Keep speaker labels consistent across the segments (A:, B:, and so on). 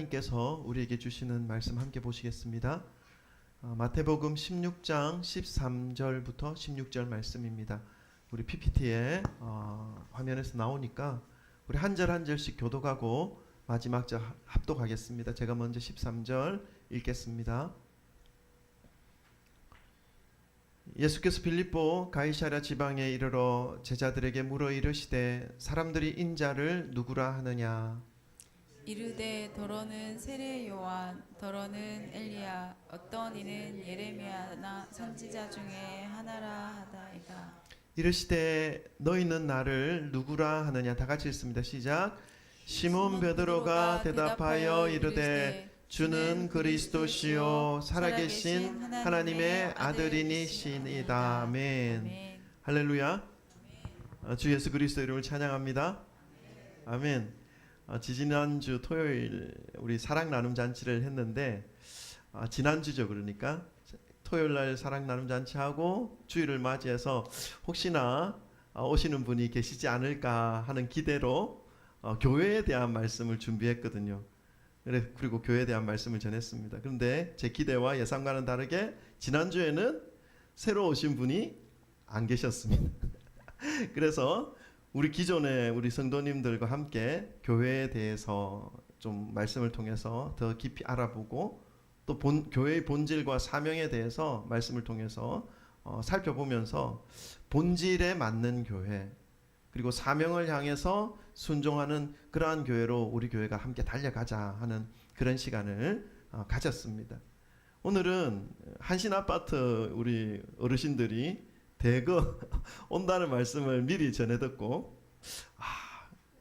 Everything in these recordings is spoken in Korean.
A: 하나님께서 우리에게 주시는 말씀 함께 보시겠습니다. 마태복음 16장 13절부터 16절 말씀입니다. 우리 PPT에 화면에서 나오니까 우리 한 절 한 절씩 교독하고 마지막 절 합독하겠습니다. 제가 먼저 13절 읽겠습니다. 예수께서 빌립보 가이사랴 지방에 이르러 제자들에게 물어 이르시되 사람들이 인자를 누구라 하느냐.
B: 이르되 더러는 세례 요한, 더러는 엘리야, 어떤 이는 예레미야나 선지자 중에 하나라 하다이다.
A: 이르시되 너희는 나를 누구라 하느냐. 다 같이 읽습니다. 시작. 시몬 베드로가 대답하여 이르되 주는 그리스도시요 살아계신 하나님의 아들이니시니이다. 아멘. 할렐루야. 주 예수 그리스도 이름을 찬양합니다. 아멘. 지지난주 토요일 우리 사랑 나눔 잔치를 했는데 지난주죠. 그러니까 토요일날 사랑 나눔 잔치하고 주일을 맞이해서 혹시나 오시는 분이 계시지 않을까 하는 기대로 교회에 대한 말씀을 준비했거든요. 그리고 교회에 대한 말씀을 전했습니다. 그런데 제 기대와 예상과는 다르게 지난주에는 새로 오신 분이 안 계셨습니다. 그래서 우리 기존의 우리 성도님들과 함께 교회에 대해서 좀 말씀을 통해서 더 깊이 알아보고 또 교회의 본질과 사명에 대해서 말씀을 통해서 살펴보면서 본질에 맞는 교회 그리고 사명을 향해서 순종하는 그러한 교회로 우리 교회가 함께 달려가자 하는 그런 시간을 가졌습니다. 오늘은 한신아파트 우리 어르신들이 대거 온다는 말씀을 미리 전해 듣고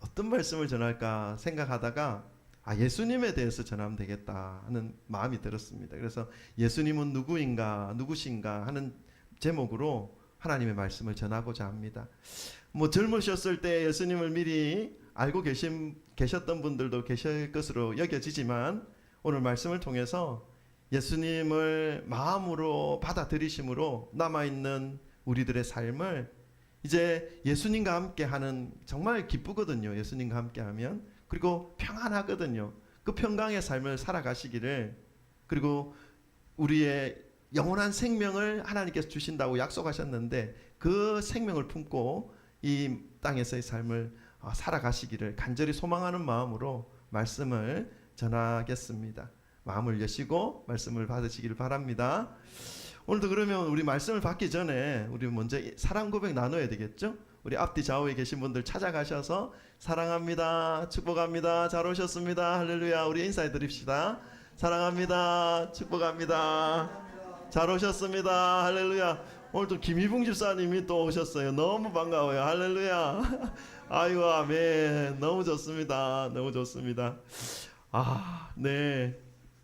A: 어떤 말씀을 전할까 생각하다가 예수님에 대해서 전하면 되겠다 하는 마음이 들었습니다. 그래서 예수님은 누구신가 하는 제목으로 하나님의 말씀을 전하고자 합니다. 젊으셨을 때 예수님을 미리 알고 계셨던 분들도 계실 것으로 여겨지지만 오늘 말씀을 통해서 예수님을 마음으로 받아들이심으로 남아있는 우리들의 삶을 이제 예수님과 함께 하는 정말 기쁘거든요. 예수님과 함께 하면. 그리고 평안하거든요. 그 평강의 삶을 살아가시기를 그리고 우리의 영원한 생명을 하나님께서 주신다고 약속하셨는데 그 생명을 품고 이 땅에서의 삶을 살아가시기를 간절히 소망하는 마음으로 말씀을 전하겠습니다. 마음을 여시고 말씀을 받으시기를 바랍니다. 오늘도 그러면 우리 말씀을 받기 전에 우리 먼저 사랑 고백 나눠야 되겠죠? 우리 앞뒤 좌우에 계신 분들 찾아가셔서 사랑합니다, 축복합니다, 잘 오셨습니다, 할렐루야. 우리 인사해 드립시다. 사랑합니다, 축복합니다, 잘 오셨습니다, 할렐루야. 오늘 또 김희붕 집사님이 또 오셨어요. 너무 반가워요. 할렐루야. 아이고 아멘. 너무 좋습니다. 너무 좋습니다. 네.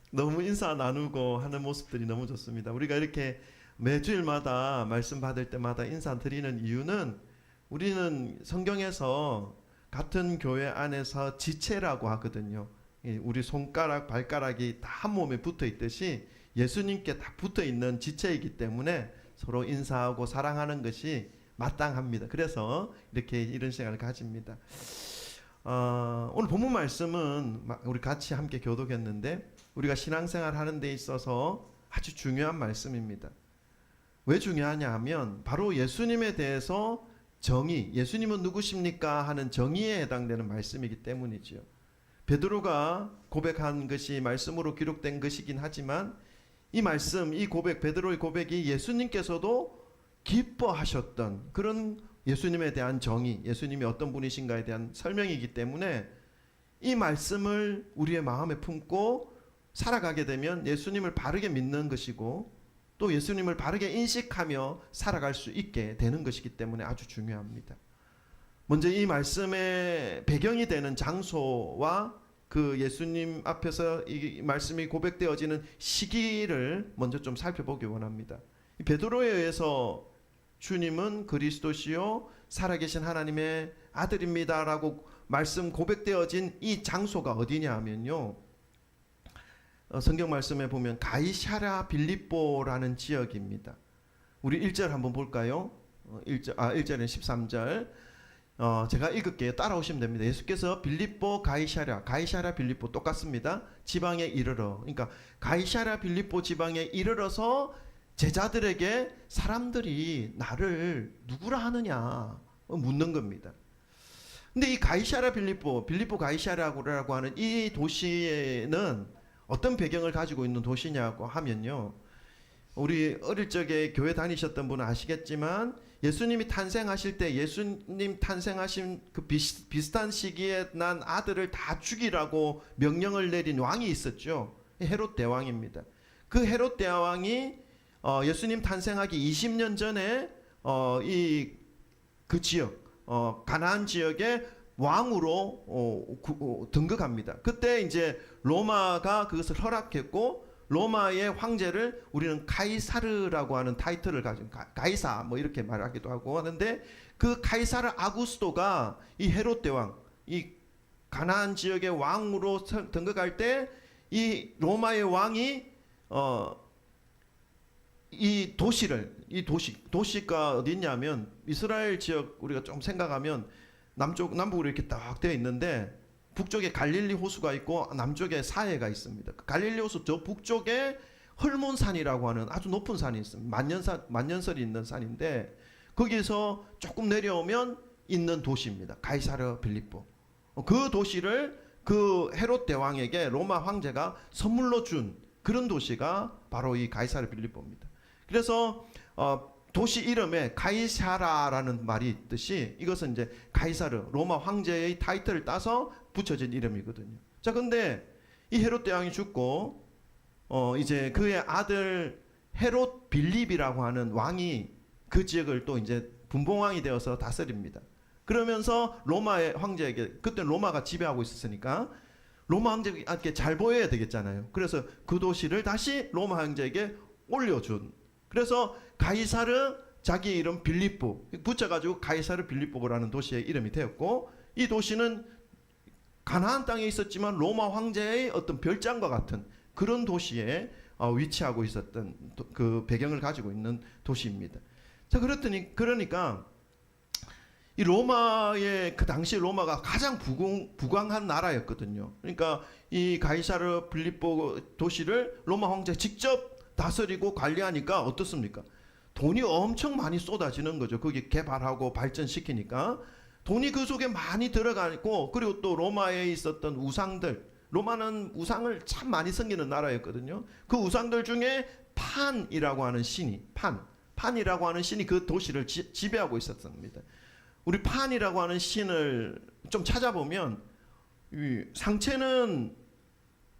A: 너무 인사 나누고 하는 모습들이 너무 좋습니다. 우리가 이렇게 매주일마다 말씀 받을 때마다 인사 드리는 이유는 우리는 성경에서 같은 교회 안에서 지체라고 하거든요. 우리 손가락, 발가락이 다 한 몸에 붙어 있듯이 예수님께 다 붙어 있는 지체이기 때문에 서로 인사하고 사랑하는 것이 마땅합니다. 그래서 이렇게 이런 시간을 가집니다. 오늘 본문 말씀은 우리 같이 함께 교독했는데 우리가 신앙생활 하는 데 있어서 아주 중요한 말씀입니다. 왜 중요하냐 하면 바로 예수님에 대해서 정의, 예수님은 누구십니까 하는 정의에 해당되는 말씀이기 때문이죠. 베드로가 고백한 것이 말씀으로 기록된 것이긴 하지만 이 말씀, 이 고백, 베드로의 고백이 예수님께서도 기뻐하셨던 그런 예수님에 대한 정의, 예수님이 어떤 분이신가에 대한 설명이기 때문에 이 말씀을 우리의 마음에 품고 살아가게 되면 예수님을 바르게 믿는 것이고 또 예수님을 바르게 인식하며 살아갈 수 있게 되는 것이기 때문에 아주 중요합니다. 먼저 이 말씀의 배경이 되는 장소와 그 예수님 앞에서 이 말씀이 고백되어지는 시기를 먼저 좀 살펴보기 원합니다. 베드로에 의해서 주님은 그리스도시요 살아계신 하나님의 아들입니다 라고 말씀 고백되어진 이 장소가 어디냐 하면요, 성경 말씀에 보면 가이사랴 빌립보라는 지역입니다. 우리 1절 한번 볼까요? 1절은 13절. 제가 읽을게요. 따라오시면 됩니다. 예수께서 빌립보 가이사랴 빌립보 똑같습니다. 지방에 이르러, 그러니까 가이사랴 빌립보 지방에 이르러서 제자들에게 사람들이 나를 누구라 하느냐 묻는 겁니다. 근데 이 가이사랴 빌립보 가이사랴라고 하는 이 도시에는 어떤 배경을 가지고 있는 도시냐고 하면요, 우리 어릴 적에 교회 다니셨던 분은 아시겠지만 예수님이 탄생하실 때 예수님 탄생하신 그 비슷한 시기에 난 아들을 다 죽이라고 명령을 내린 왕이 있었죠. 헤롯 대왕입니다. 그 헤롯 대왕이 예수님 탄생하기 20년 전에 그 지역 가나안 지역의 왕으로 등극합니다. 그때 이제 로마가 그것을 허락했고 로마의 황제를 우리는 카이사르라고 하는 타이틀을 가진 가이사 뭐 이렇게 말하기도 하고 하는데, 그 카이사르 아구스토가 이 헤롯 대왕, 이 가나안 지역의 왕으로 등극할 때 이 로마의 왕이 이 도시가 어디 있냐면 이스라엘 지역, 우리가 좀 생각하면 남북으로 이렇게 딱 되어 있는데 북쪽에 갈릴리 호수가 있고 남쪽에 사해가 있습니다. 갈릴리 호수 저 북쪽에 헐몬산이라고 하는 아주 높은 산이 있습니다. 만년설이 있는 산인데 거기서 조금 내려오면 있는 도시입니다. 가이사르 빌립보. 그 도시를 그 헤롯 대왕에게 로마 황제가 선물로 준 그런 도시가 바로 이 가이사르 빌립보입니다. 그래서 도시 이름에 가이사라라는 말이 있듯이 이것은 이제 가이사르 로마 황제의 타이틀을 따서 붙여진 이름이거든요. 자, 근데 이 헤롯 대왕이 죽고 이제 그의 아들 헤롯 빌립이라고 하는 왕이 그 지역을 또 이제 분봉왕이 되어서 다스립니다. 그러면서 로마의 황제에게, 그때 로마가 지배하고 있었으니까 로마 황제에게 잘 보여야 되겠잖아요. 그래서 그 도시를 다시 로마 황제에게 올려준. 그래서 가이사르 자기 이름 빌립보 붙여가지고 가이사르 빌립보라는 도시의 이름이 되었고, 이 도시는 가나안 땅에 있었지만 로마 황제의 어떤 별장과 같은 그런 도시에 위치하고 있었던 그 배경을 가지고 있는 도시입니다. 자, 그러니까 이 로마의 그 당시 로마가 가장 부강한 나라였거든요. 그러니까 이 가이사르 빌립보 도시를 로마 황제 직접 다스리고 관리하니까 어떻습니까? 돈이 엄청 많이 쏟아지는 거죠. 거기 개발하고 발전시키니까 돈이 그 속에 많이 들어가고, 그리고 또 로마에 있었던 우상들, 로마는 우상을 참 많이 섬기는 나라였거든요. 그 우상들 중에 판이라고 하는 신이 판이라고 하는 신이 그 도시를 지배하고 있었습니다. 우리 판이라고 하는 신을 좀 찾아보면 이 상체는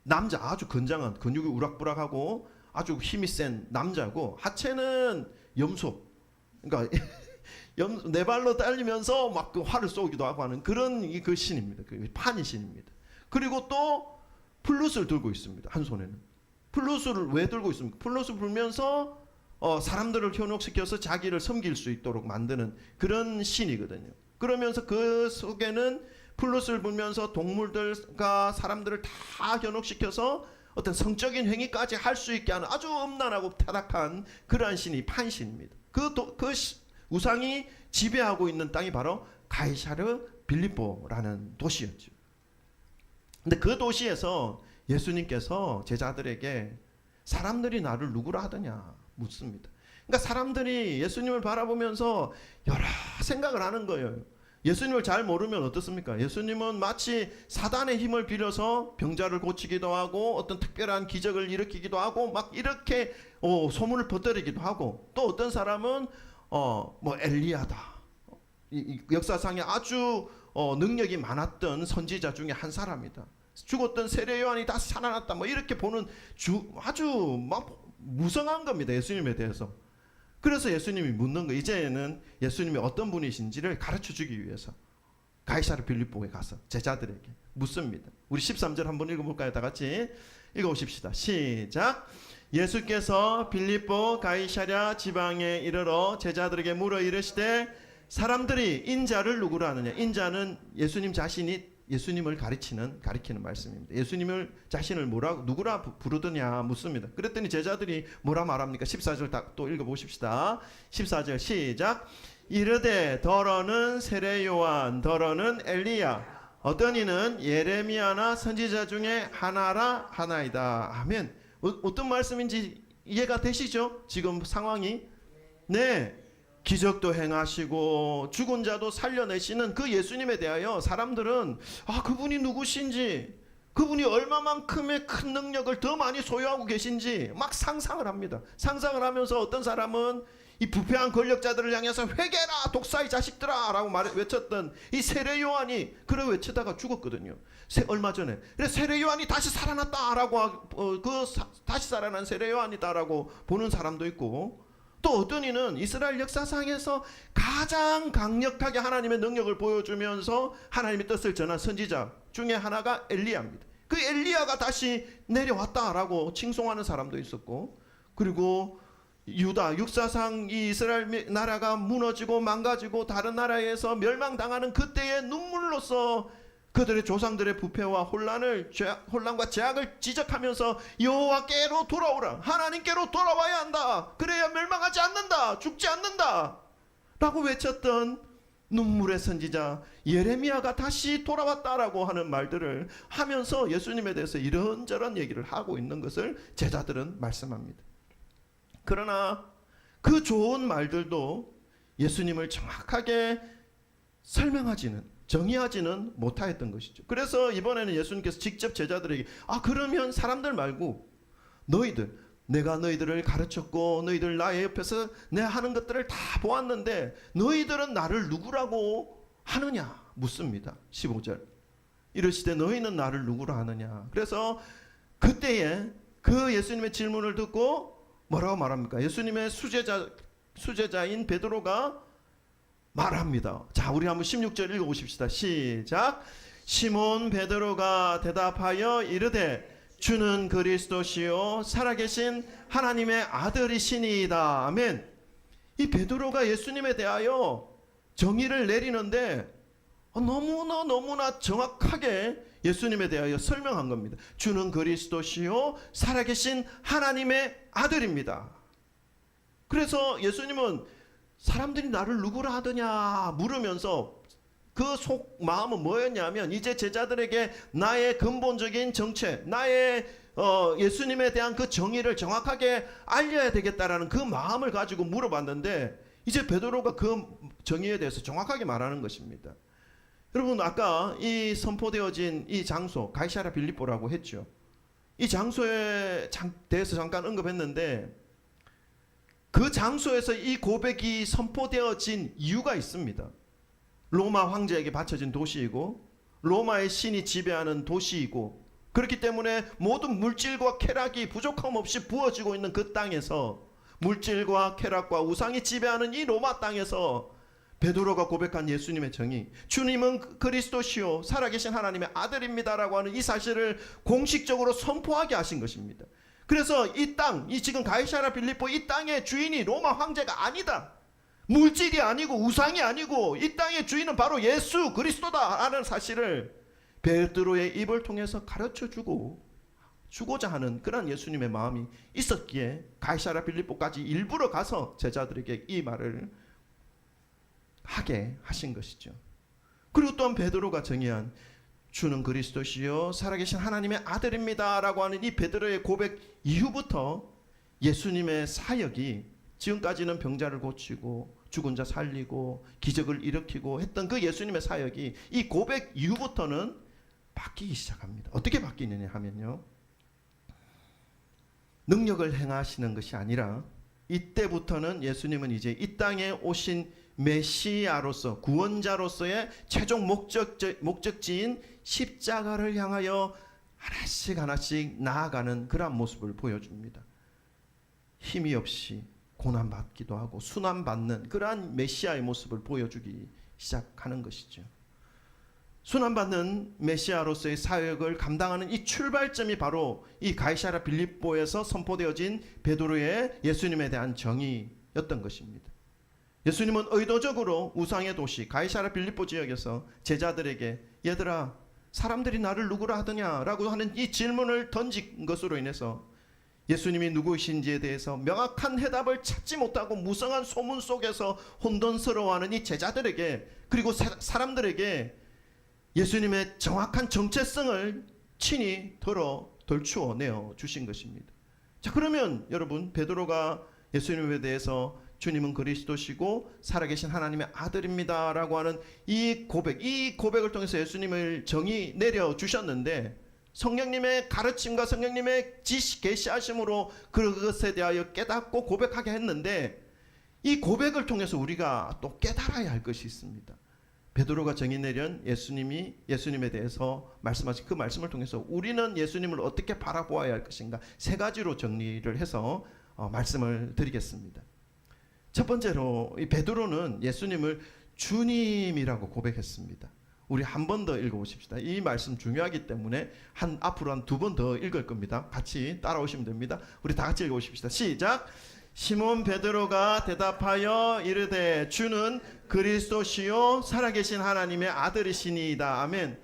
A: 남자, 아주 건장한 근육이 우락부락하고 아주 힘이 센 남자고, 하체는 염소, 그러니까 네 발로 달리면서 막 그 활을 쏘기도 하고 하는 그런 그 신입니다. 그 판이 신입니다. 그리고 또 플룻을 들고 있습니다. 한 손에는. 플룻을 왜 들고 있습니까? 플룻을 불면서 사람들을 현혹시켜서 자기를 섬길 수 있도록 만드는 그런 신이거든요. 그러면서 그 속에는 플룻을 불면서 동물들과 사람들을 다 현혹시켜서 어떤 성적인 행위까지 할 수 있게 하는 아주 음란하고 타락한 그러한 신이 판신입니다. 그 우상이 지배하고 있는 땅이 바로 가이사르 빌립보라는 도시였죠. 근데 그 도시에서 예수님께서 제자들에게 사람들이 나를 누구라 하더냐 묻습니다. 그러니까 사람들이 예수님을 바라보면서 여러 생각을 하는 거예요. 예수님을 잘 모르면 어떻습니까? 예수님은 마치 사단의 힘을 빌려서 병자를 고치기도 하고 어떤 특별한 기적을 일으키기도 하고 막 이렇게 소문을 퍼뜨리기도 하고, 또 어떤 사람은 뭐 엘리야다, 이 역사상에 아주 능력이 많았던 선지자 중에 한 사람이다, 죽었던 세례 요한이 다시 살아났다, 뭐 이렇게 보는 아주 막 무성한 겁니다, 예수님에 대해서. 그래서 예수님이 묻는 거, 이제는 예수님이 어떤 분이신지를 가르쳐 주기 위해서 가이사르 빌립보에 가서 제자들에게 묻습니다. 우리 13절 한번 읽어볼까요? 다 같이 읽어보십시다. 시작. 예수께서 빌립보 가이사랴 지방에 이르러 제자들에게 물어 이르시되 사람들이 인자를 누구라 하느냐. 인자는 예수님 자신이 예수님을 가리키는 말씀입니다. 예수님을 자신을 누구라 부르더냐 묻습니다. 그랬더니 제자들이 뭐라 말합니까? 14절 또 읽어보십시다. 14절 시작. 이르되 더러는 세례 요한 더러는 엘리야 어떤 이는 예레미야나 선지자 중에 하나라 하나이다. 아멘. 어떤 말씀인지 이해가 되시죠? 지금 상황이. 네. 기적도 행하시고 죽은 자도 살려내시는 그 예수님에 대하여 사람들은 그분이 누구신지, 그분이 얼마만큼의 큰 능력을 더 많이 소유하고 계신지 막 상상을 합니다. 상상을 하면서 어떤 사람은 이 부패한 권력자들을 향해서 회개라 독사의 자식들아 라고 외쳤던 이 세례 요한이 그래 외치다가 죽었거든요. 얼마 전에. 그래서 세례 요한이 다시 살아났다라고 다시 살아난 세례 요한이다라고 보는 사람도 있고, 또 어떤 이는 이스라엘 역사상에서 가장 강력하게 하나님의 능력을 보여주면서 하나님의 뜻을 전한 선지자 중에 하나가 엘리야입니다. 그 엘리야가 다시 내려왔다라고 칭송하는 사람도 있었고, 그리고 유다 역사상 이 이스라엘 나라가 무너지고 망가지고 다른 나라에서 멸망당하는 그때의 눈물로서 그들의 조상들의 부패와 혼란과 죄악을 지적하면서 여호와께로 돌아오라, 하나님께로 돌아와야 한다, 그래야 멸망하지 않는다, 죽지 않는다 라고 외쳤던 눈물의 선지자 예레미야가 다시 돌아왔다라고 하는 말들을 하면서 예수님에 대해서 이런저런 얘기를 하고 있는 것을 제자들은 말씀합니다. 그러나 그 좋은 말들도 예수님을 정확하게 정의하지는 못하였던 것이죠. 그래서 이번에는 예수님께서 직접 제자들에게 그러면 사람들 말고 내가 너희들을 가르쳤고 너희들 나의 옆에서 내가 하는 것들을 다 보았는데 너희들은 나를 누구라고 하느냐 묻습니다. 15절 이르시되 너희는 나를 누구라 하느냐. 그래서 그때에 그 예수님의 질문을 듣고 뭐라고 말합니까? 예수님의 수제자인 베드로가 말합니다. 자, 우리 한번 16절 읽어보십시다. 시작. 시몬 베드로가 대답하여 이르되 주는 그리스도시요 살아계신 하나님의 아들이시니이다. 아멘. 이 베드로가 예수님에 대하여 정의를 내리는데 너무나 정확하게 예수님에 대하여 설명한 겁니다. 주는 그리스도시요 살아계신 하나님의 아들입니다. 그래서 예수님은 사람들이 나를 누구라 하더냐 물으면서 그 속 마음은 뭐였냐면 이제 제자들에게 나의 근본적인 정체, 나의 예수님에 대한 그 정의를 정확하게 알려야 되겠다라는 그 마음을 가지고 물어봤는데 이제 베드로가 그 정의에 대해서 정확하게 말하는 것입니다. 여러분 아까 이 선포되어진 이 장소 가이사랴 빌립보라고 했죠. 이 장소에 대해서 잠깐 언급했는데 그 장소에서 이 고백이 선포되어진 이유가 있습니다. 로마 황제에게 바쳐진 도시이고 로마의 신이 지배하는 도시이고 그렇기 때문에 모든 물질과 쾌락이 부족함 없이 부어지고 있는 그 땅에서 물질과 쾌락과 우상이 지배하는 이 로마 땅에서 베드로가 고백한 예수님의 정의, 주님은 그리스도시요 살아계신 하나님의 아들입니다라고 하는 이 사실을 공식적으로 선포하게 하신 것입니다. 그래서 이 땅, 이 지금 가이사랴 빌립보 이 땅의 주인이 로마 황제가 아니다, 물질이 아니고 우상이 아니고 이 땅의 주인은 바로 예수 그리스도다 하는 사실을 베드로의 입을 통해서 가르쳐주고자 하는 그런 예수님의 마음이 있었기에 가이사랴 빌립보까지 일부러 가서 제자들에게 이 말을 하게 하신 것이죠. 그리고 또한 베드로가 정의한 주는 그리스도시요 살아계신 하나님의 아들입니다 라고 하는 이 베드로의 고백 이후부터 예수님의 사역이 지금까지는 병자를 고치고 죽은 자 살리고 기적을 일으키고 했던 그 예수님의 사역이 이 고백 이후부터는 바뀌기 시작합니다. 어떻게 바뀌느냐 하면요, 능력을 행하시는 것이 아니라 이때부터는 예수님은 이제 이 땅에 오신 메시아로서 구원자로서의 최종 목적지인 십자가를 향하여 하나씩 나아가는 그러한 모습을 보여줍니다. 힘이 없이 고난받기도 하고 순환받는 그러한 메시아의 모습을 보여주기 시작하는 것이죠. 순환받는 메시아로서의 사역을 감당하는 이 출발점이 바로 이 가이사랴 빌립보에서 선포되어진 베드로의 예수님에 대한 정의였던 것입니다. 예수님은 의도적으로 우상의 도시 가이사랴 빌립보 지역에서 제자들에게 얘들아 사람들이 나를 누구라 하더냐 라고 하는 이 질문을 던진 것으로 인해서 예수님이 누구이신지에 대해서 명확한 해답을 찾지 못하고 무성한 소문 속에서 혼돈스러워하는 이 제자들에게, 그리고 사람들에게 예수님의 정확한 정체성을 친히 덜추어 내어 주신 것입니다. 자, 그러면 여러분, 베드로가 예수님에 대해서 주님은 그리스도시고 살아계신 하나님의 아들입니다 라고 하는 이 고백을 통해서 예수님을 정의 내려주셨는데, 성령님의 가르침과 성령님의 지시 계시하심으로 그것에 대하여 깨닫고 고백하게 했는데, 이 고백을 통해서 우리가 또 깨달아야 할 것이 있습니다. 베드로가 정의 내린 예수님에 대해서 말씀하신 그 말씀을 통해서 우리는 예수님을 어떻게 바라보아야 할 것인가, 세 가지로 정리를 해서 말씀을 드리겠습니다. 첫 번째로 이 베드로는 예수님을 주님이라고 고백했습니다. 우리 한 번 더 읽어보십시다. 이 말씀 중요하기 때문에 앞으로 한 두 번 더 읽을 겁니다. 같이 따라오시면 됩니다. 우리 다 같이 읽어보십시다. 시작. 시몬 베드로가 대답하여 이르되 주는 그리스도시요 살아계신 하나님의 아들이시니이다. 아멘.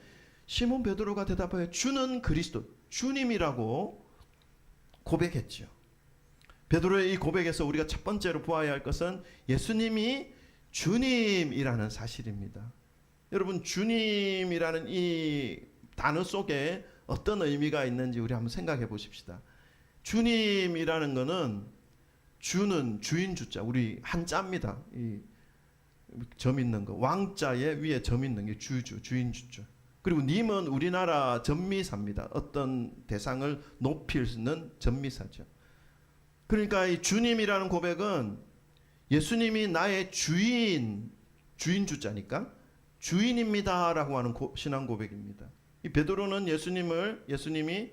A: 시몬 베드로가 대답하여 주는 그리스도, 주님이라고 고백했죠. 베드로의 이 고백에서 우리가 첫 번째로 보아야 할 것은 예수님이 주님이라는 사실입니다. 여러분, 주님이라는 이 단어 속에 어떤 의미가 있는지 우리 한번 생각해 보십시다. 주님이라는 것은, 주는 주인 주자, 우리 한자입니다. 이 점 있는 거, 왕자의 위에 점 있는 게 주인 주자. 그리고 님은 우리나라 전미사입니다. 어떤 대상을 높이는 전미사죠. 그러니까 이 주님이라는 고백은 예수님이 나의 주인 주자니까 주인입니다라고 하는 신앙 고백입니다. 이 베드로는 예수님이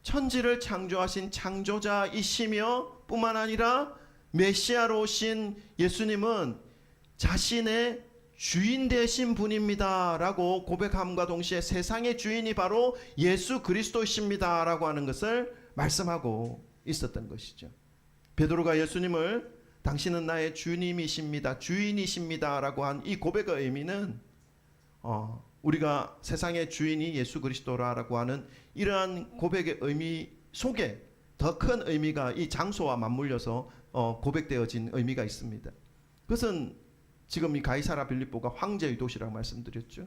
A: 천지를 창조하신 창조자이시며 뿐만 아니라 메시아로 오신 예수님은 자신의 주인 되신 분입니다라고 고백함과 동시에 세상의 주인이 바로 예수 그리스도이십니다라고 하는 것을 말씀하고 있었던 것이죠. 베드로가 예수님을 당신은 나의 주님이십니다, 주인이십니다라고 한 이 고백의 의미는 우리가 세상의 주인이 예수 그리스도라고 하는 이러한 고백의 의미 속에 더 큰 의미가 이 장소와 맞물려서 고백되어진 의미가 있습니다. 그것은 지금 이 가이사라 빌립보가 황제의 도시라고 말씀드렸죠.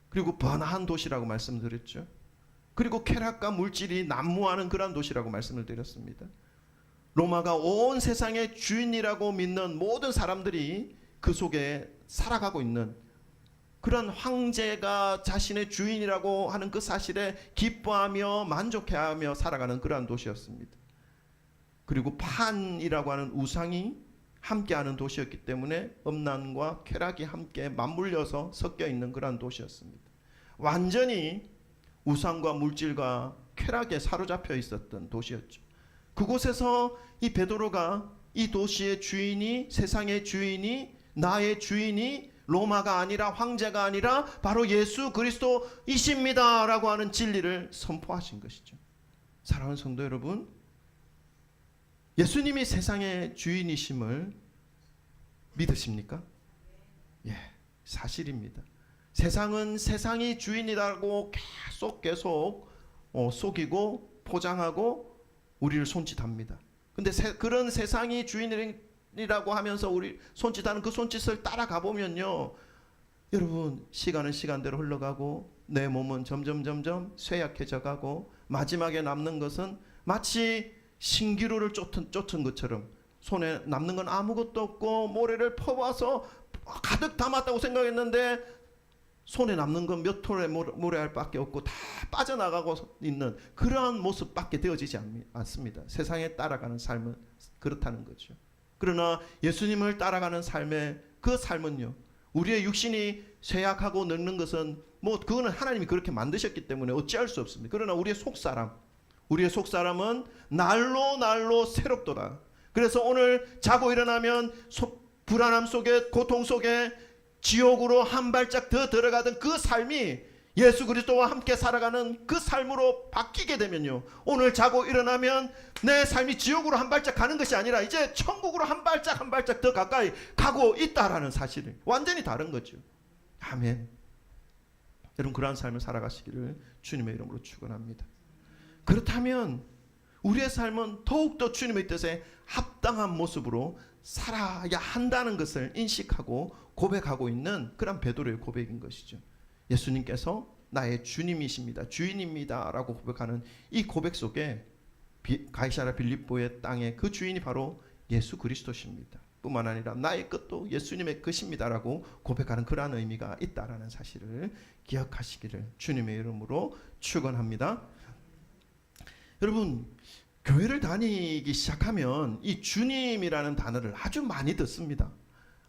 A: 그리고 번화한 도시라고 말씀드렸죠. 그리고 쾌락과 물질이 난무하는 그런 도시라고 말씀을 드렸습니다. 로마가 온 세상의 주인이라고 믿는 모든 사람들이 그 속에 살아가고 있는 그런 황제가 자신의 주인이라고 하는 그 사실에 기뻐하며 만족해하며 살아가는 그러한 도시였습니다. 그리고 판이라고 하는 우상이 함께하는 도시였기 때문에 음란과 쾌락이 함께 맞물려서 섞여 있는 그러한 도시였습니다. 완전히 우상과 물질과 쾌락에 사로잡혀 있었던 도시였죠. 그곳에서 이 베드로가 이 도시의 주인이, 세상의 주인이, 나의 주인이 로마가 아니라 황제가 아니라 바로 예수 그리스도이십니다 라고 하는 진리를 선포하신 것이죠. 사랑하는 성도 여러분, 예수님이 계세상의 주인이심을 믿으십니까? 예, 사실입니다. 세상은 세상이 주인이라고 계속 속이고 포장하고 우리를 손짓합니다. 근데 그런 세상이 주인이라고 하면서 우리 손짓하는 그 손짓을 따라가 보면요, 여러분, 시간은 시간대로 흘러가고 내 몸은 점점 쇠약해져 가고 마지막에 남는 것은 마치 신기루를 쫓은 것처럼 손에 남는 건 아무것도 없고 모래를 퍼와서 가득 담았다고 생각했는데 손에 남는 건 몇 톨의 모래알밖에 없고 다 빠져나가고 있는 그러한 모습밖에 되어지지 않습니다. 세상에 따라가는 삶은 그렇다는 거죠. 그러나 예수님을 따라가는 삶의 그 삶은요, 우리의 육신이 쇠약하고 늙는 것은 그거는 하나님이 그렇게 만드셨기 때문에 어찌할 수 없습니다. 그러나 우리의 속사람은 날로 새롭도다. 그래서 오늘 자고 일어나면 불안함 속에, 고통 속에 지옥으로 한 발짝 더 들어가던 그 삶이 예수 그리스도와 함께 살아가는 그 삶으로 바뀌게 되면요, 오늘 자고 일어나면 내 삶이 지옥으로 한 발짝 가는 것이 아니라 이제 천국으로 한 발짝 더 가까이 가고 있다라는 사실이 완전히 다른 거죠. 아멘. 여러분, 그러한 삶을 살아가시기를 주님의 이름으로 축원합니다. 그렇다면 우리의 삶은 더욱더 주님의 뜻에 합당한 모습으로 살아야 한다는 것을 인식하고 고백하고 있는 그런 베드로의 고백인 것이죠. 예수님께서 나의 주님이십니다, 주인입니다 라고 고백하는 이 고백 속에 가이사랴 빌립보의 땅의 그 주인이 바로 예수 그리스도십니다. 뿐만 아니라 나의 것도 예수님의 것입니다 라고 고백하는 그러한 의미가 있다라는 사실을 기억하시기를 주님의 이름으로 축원합니다. 여러분, 교회를 다니기 시작하면 이 주님이라는 단어를 아주 많이 듣습니다.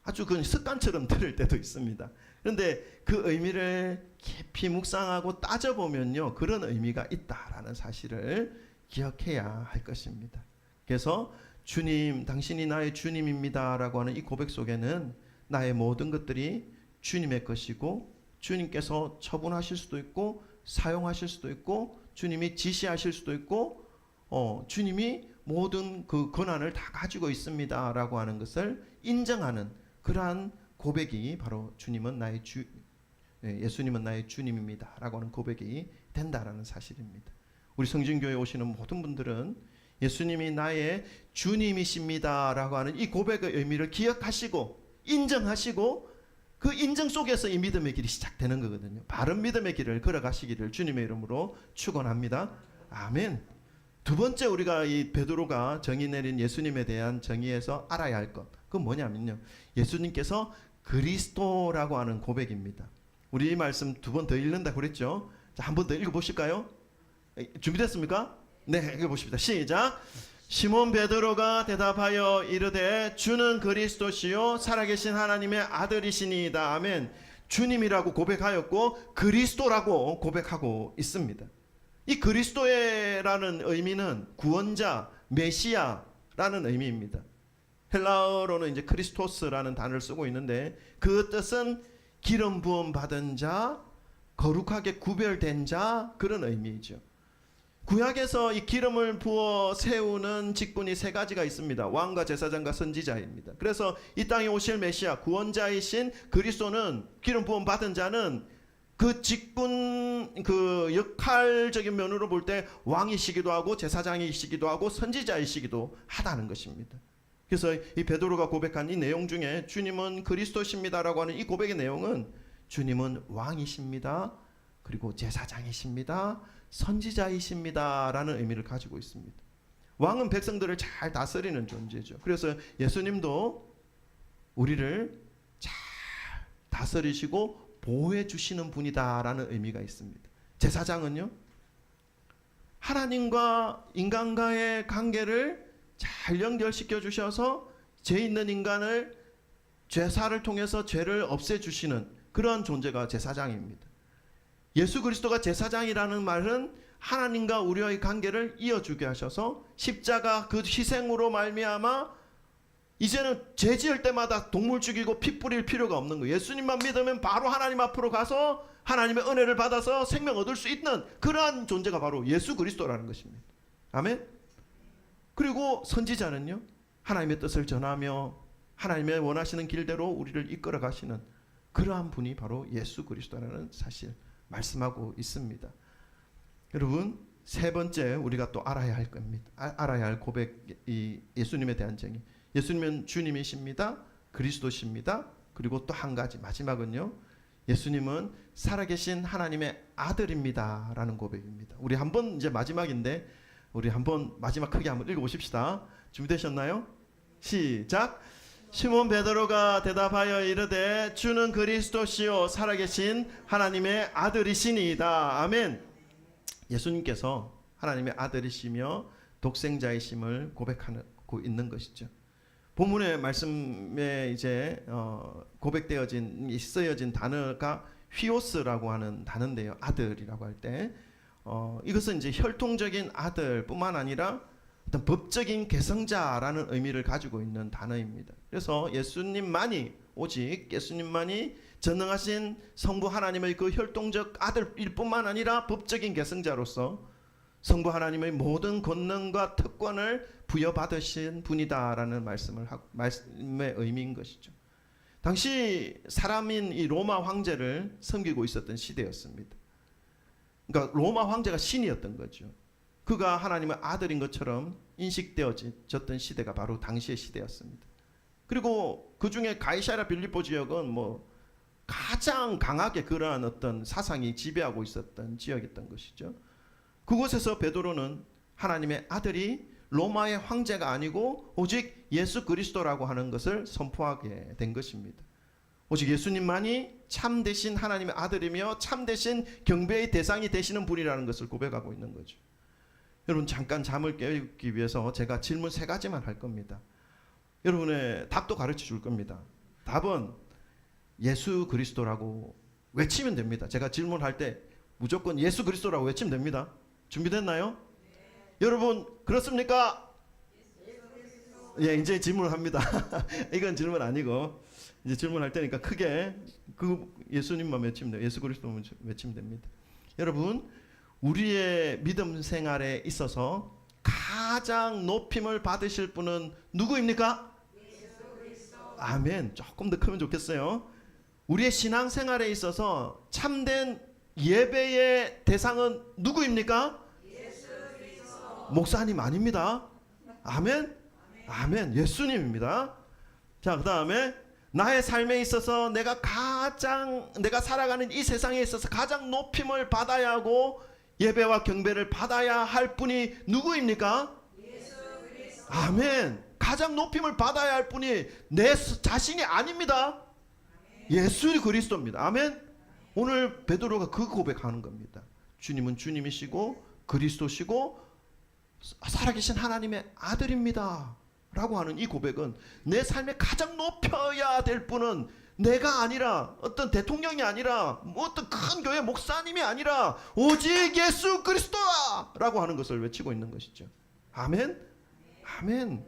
A: 아주 그 습관처럼 들을 때도 있습니다. 그런데 그 의미를 깊이 묵상하고 따져보면요, 그런 의미가 있다라는 사실을 기억해야 할 것입니다. 그래서 주님, 당신이 나의 주님입니다 라고 하는 이 고백 속에는 나의 모든 것들이 주님의 것이고, 주님께서 처분하실 수도 있고 사용하실 수도 있고 주님이 지시하실 수도 있고 주님이 모든 그 권한을 다 가지고 있습니다 라고 하는 것을 인정하는 그러한 고백이 바로 예수님은 나의 주님입니다 라고 하는 고백이 된다라는 사실입니다. 우리 성진교회에 오시는 모든 분들은 예수님이 나의 주님이십니다 라고 하는 이 고백의 의미를 기억하시고 인정하시고 그 인정 속에서 이 믿음의 길이 시작되는 거거든요. 바른 믿음의 길을 걸어가시기를 주님의 이름으로 축원합니다. 아멘. 두 번째, 우리가 이 베드로가 정의 내린 예수님에 대한 정의에서 알아야 할 것, 그건 뭐냐면요, 예수님께서 그리스도라고 하는 고백입니다. 우리 이 말씀 두 번 더 읽는다 그랬죠. 자, 한 번 더 읽어보실까요? 준비됐습니까? 네, 읽어보십니다. 시작. 시몬 베드로가 대답하여 이르되 주는 그리스도시요 살아계신 하나님의 아들이시니이다. 아멘. 주님이라고 고백하였고 그리스도라고 고백하고 있습니다. 이 그리스도라는 의미는 구원자, 메시아라는 의미입니다. 헬라어로는 이제 크리스토스라는 단어를 쓰고 있는데 그 뜻은 기름 부음 받은 자, 거룩하게 구별된 자, 그런 의미이죠. 구약에서 이 기름을 부어 세우는 직분이 세 가지가 있습니다. 왕과 제사장과 선지자입니다. 그래서 이 땅에 오실 메시아, 구원자이신 그리스도는, 기름 부음 받은 자는 그 직분, 그 역할적인 면으로 볼 때 왕이시기도 하고 제사장이시기도 하고 선지자이시기도 하다는 것입니다. 그래서 이 베드로가 고백한 이 내용 중에 주님은 그리스도십니다라고 하는 이 고백의 내용은 주님은 왕이십니다, 그리고 제사장이십니다, 선지자이십니다 라는 의미를 가지고 있습니다. 왕은 백성들을 잘 다스리는 존재죠. 그래서 예수님도 우리를 잘 다스리시고 보호해 주시는 분이다 라는 의미가 있습니다. 제사장은요, 하나님과 인간과의 관계를 잘 연결시켜 주셔서 죄 있는 인간을 제사를 통해서 죄를 없애주시는 그러한 존재가 제사장입니다. 예수 그리스도가 제사장이라는 말은 하나님과 우리와의 관계를 이어주게 하셔서 십자가 그 희생으로 말미암아 이제는 죄 지을 때마다 동물 죽이고 피 뿌릴 필요가 없는 거예요. 예수님만 믿으면 바로 하나님 앞으로 가서 하나님의 은혜를 받아서 생명 얻을 수 있는 그러한 존재가 바로 예수 그리스도라는 것입니다. 아멘. 그리고 선지자는요, 하나님의 뜻을 전하며 하나님의 원하시는 길대로 우리를 이끌어 가시는 그러한 분이 바로 예수 그리스도라는 사실 말씀하고 있습니다. 여러분, 세 번째 우리가 또 알아야 할 겁니다. 알아야 할 고백, 이 예수님에 대한 정의. 예수님은 주님이십니다, 그리스도십니다. 그리고 또 한 가지 마지막은요, 예수님은 살아계신 하나님의 아들입니다 라는 고백입니다. 우리 한번 이제 마지막인데 우리 한번 마지막 크게 한번 읽어보십시다. 준비되셨나요? 시작. 시몬 베드로가 대답하여 이르되 주는 그리스도시요 살아계신 하나님의 아들이시니이다. 아멘. 예수님께서 하나님의 아들이시며 독생자이심을 고백하고 있는 것이죠. 본문의 말씀에 이제 고백되어진 쓰여진 단어가 휘오스라고 하는 단어인데요, 아들이라고 할 때 이것은 이제 혈통적인 아들뿐만 아니라 어떤 법적인 계승자라는 의미를 가지고 있는 단어입니다. 그래서 예수님만이, 오직 예수님만이 전능하신 성부 하나님의 그 혈통적 아들일 뿐만 아니라 법적인 계승자로서 성부 하나님의 모든 권능과 특권을 부여받으신 분이다라는 말씀의 의미인 것이죠. 당시 사람인 이 로마 황제를 섬기고 있었던 시대였습니다. 그러니까 로마 황제가 신이었던 거죠. 그가 하나님의 아들인 것처럼 인식되어졌던 시대가 바로 당시의 시대였습니다. 그리고 그 중에 가이사랴 빌립보 지역은 뭐 가장 강하게 그러한 어떤 사상이 지배하고 있었던 지역이었던 것이죠. 그곳에서 베드로는 하나님의 아들이 로마의 황제가 아니고 오직 예수 그리스도라고 하는 것을 선포하게 된 것입니다. 오직 예수님만이 참되신 하나님의 아들이며 참되신 경배의 대상이 되시는 분이라는 것을 고백하고 있는 거죠. 여러분, 잠깐 잠을 깨우기 위해서 제가 질문 3가지만 할 겁니다. 여러분의 답도 가르쳐 줄 겁니다. 답은 예수 그리스도라고 외치면 됩니다. 제가 질문할 때 무조건 예수 그리스도라고 외치면 됩니다. 준비됐나요? 네. 여러분, 그렇습니까? 예, 이제 질문을 합니다. 이건 질문 아니고 이제 질문할 때니까 크게 그 예수님만 외치면 돼요. 예수 그리스도만 외치면 됩니다. 여러분, 우리의 믿음 생활에 있어서 가장 높임을 받으실 분은 누구입니까? 예수 그리스도. 아멘. 조금 더 크면 좋겠어요. 우리의 신앙 생활에 있어서 참된 예배의 대상은 누구입니까? 예수 그리스도. 목사님 아닙니다. 아멘. 아멘. 예수님입니다. 자, 그다음에 나의 삶에 있어서 내가 살아가는 이 세상에 있어서 가장 높임을 받아야 하고 예배와 경배를 받아야 할 분이 누구입니까? 예수 그리스도. 아멘. 가장 높임을 받아야 할 분이 내 자신이 아닙니다. 예수 그리스도입니다. 아멘. 오늘 베드로가 그 고백하는 겁니다. 주님은 주님이시고 그리스도시고 살아계신 하나님의 아들입니다 라고 하는 이 고백은 내 삶에 가장 높여야 될 분은 내가 아니라, 어떤 대통령이 아니라, 어떤 큰 교회 목사님이 아니라 오직 예수 그리스도다 라고 하는 것을 외치고 있는 것이죠. 아멘. 아멘.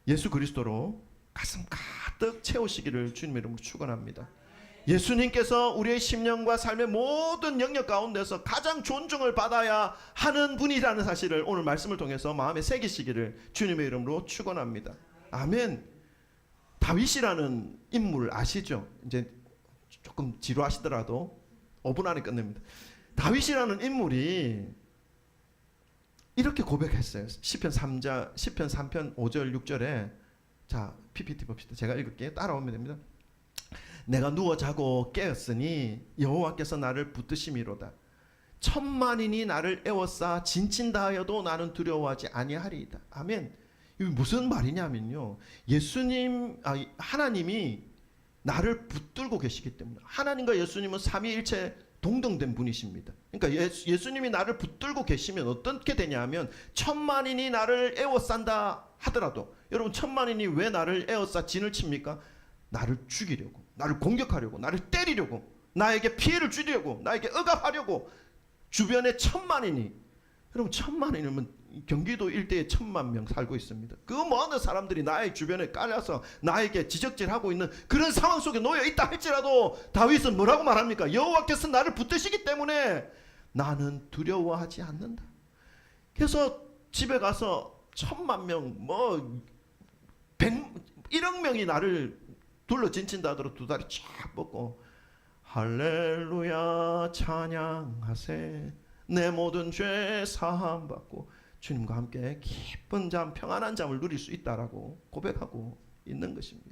A: 예수 그리스도로 가슴 가득 채우시기를 주님의 이름으로 축원합니다. 예수님께서 우리의 심령과 삶의 모든 영역 가운데서 가장 존중을 받아야 하는 분이라는 사실을 오늘 말씀을 통해서 마음에 새기시기를 주님의 이름으로 축원합니다. 아멘. 다윗이라는 인물 아시죠? 이제 조금 지루하시더라도 5분 안에 끝냅니다. 다윗이라는 인물이 이렇게 고백했어요. 시편 3편 5절 6절에 자, PPT 봅시다. 제가 읽을게요. 따라오면 됩니다. 내가 누워 자고 깨었으니 여호와께서 나를 붙드심이로다. 천만인이 나를 애워싸 진친다 하여도 나는 두려워하지 아니하리이다. 아멘. 이게 무슨 말이냐면요, 하나님이 나를 붙들고 계시기 때문에, 하나님과 예수님은 삼위일체 동등된 분이십니다. 그러니까 예수님이 나를 붙들고 계시면 어떻게 되냐면, 천만인이 나를 애워싼다 하더라도, 여러분, 천만인이 왜 나를 애워싸 진을 칩니까? 나를 죽이려고, 나를 공격하려고, 나를 때리려고, 나에게 피해를 주려고, 나에게 억압하려고 주변에 천만인이, 여러분, 천만인이면 경기도 일대에 1,000만 명 살고 있습니다. 그 많은 사람들이 나의 주변에 깔려서 나에게 지적질하고 있는 그런 상황 속에 놓여 있다 할지라도 다윗은 뭐라고 말합니까? 여호와께서 나를 붙드시기 때문에 나는 두려워하지 않는다. 그래서 집에 가서 1,000만 명, 1억 명이 나를 둘러 진친다 하더라도 두 다리 쫙 뻗고 할렐루야 찬양하세, 내 모든 죄 사함 받고 주님과 함께 기쁜 잠, 평안한 잠을 누릴 수 있다라고 고백하고 있는 것입니다.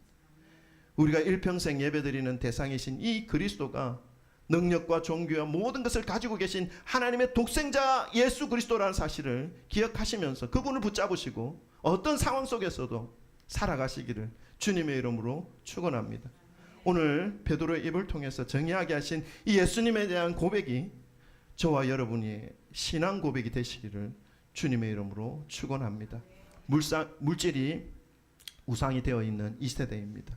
A: 우리가 일평생 예배드리는 대상이신 이 그리스도가 능력과 종교와 모든 것을 가지고 계신 하나님의 독생자 예수 그리스도라는 사실을 기억하시면서 그분을 붙잡으시고 어떤 상황 속에서도 살아가시기를 주님의 이름으로 축원합니다. 오늘 베드로의 입을 통해서 정의하게 하신 이 예수님에 대한 고백이 저와 여러분이 신앙 고백이 되시기를 주님의 이름으로 축원합니다. 물질이 우상이 되어 있는 이 세대입니다.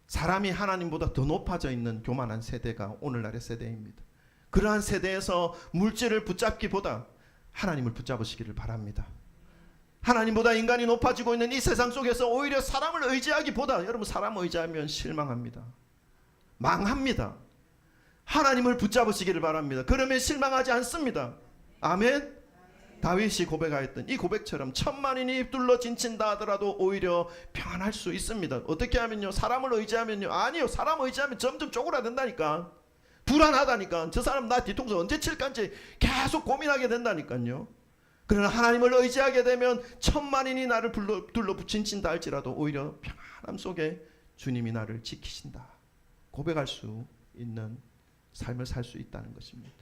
A: 사람이 하나님보다 더 높아져 있는 교만한 세대가 오늘날의 세대입니다. 그러한 세대에서 물질을 붙잡기보다 하나님을 붙잡으시기를 바랍니다. 하나님보다 인간이 높아지고 있는 이 세상 속에서 오히려 사람을 의지하기보다, 여러분, 사람을 의지하면 실망합니다. 망합니다. 하나님을 붙잡으시기를 바랍니다. 그러면 실망하지 않습니다. 아멘. 다윗이 고백하였던 이 고백처럼 천만인이 둘러 진친다 하더라도 오히려 평안할 수 있습니다. 어떻게 하면요? 사람을 의지하면요? 아니요. 사람 의지하면 점점 쪼그라든다니까. 불안하다니까. 저 사람 나 뒤통수 언제 칠까지 계속 고민하게 된다니까요. 그러나 하나님을 의지하게 되면 천만인이 나를 둘러붙인다 할지라도 오히려 평안함 속에 주님이 나를 지키신다 고백할 수 있는 삶을 살 수 있다는 것입니다.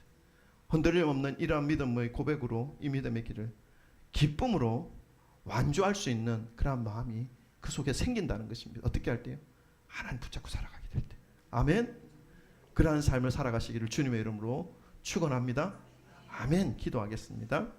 A: 흔들림 없는 이러한 믿음의 고백으로 이 믿음의 길을 기쁨으로 완주할 수 있는 그러한 마음이 그 속에 생긴다는 것입니다. 어떻게 할 때요? 하나님 붙잡고 살아가게 될 때. 아멘. 그러한 삶을 살아가시기를 주님의 이름으로 축원합니다. 아멘. 기도하겠습니다.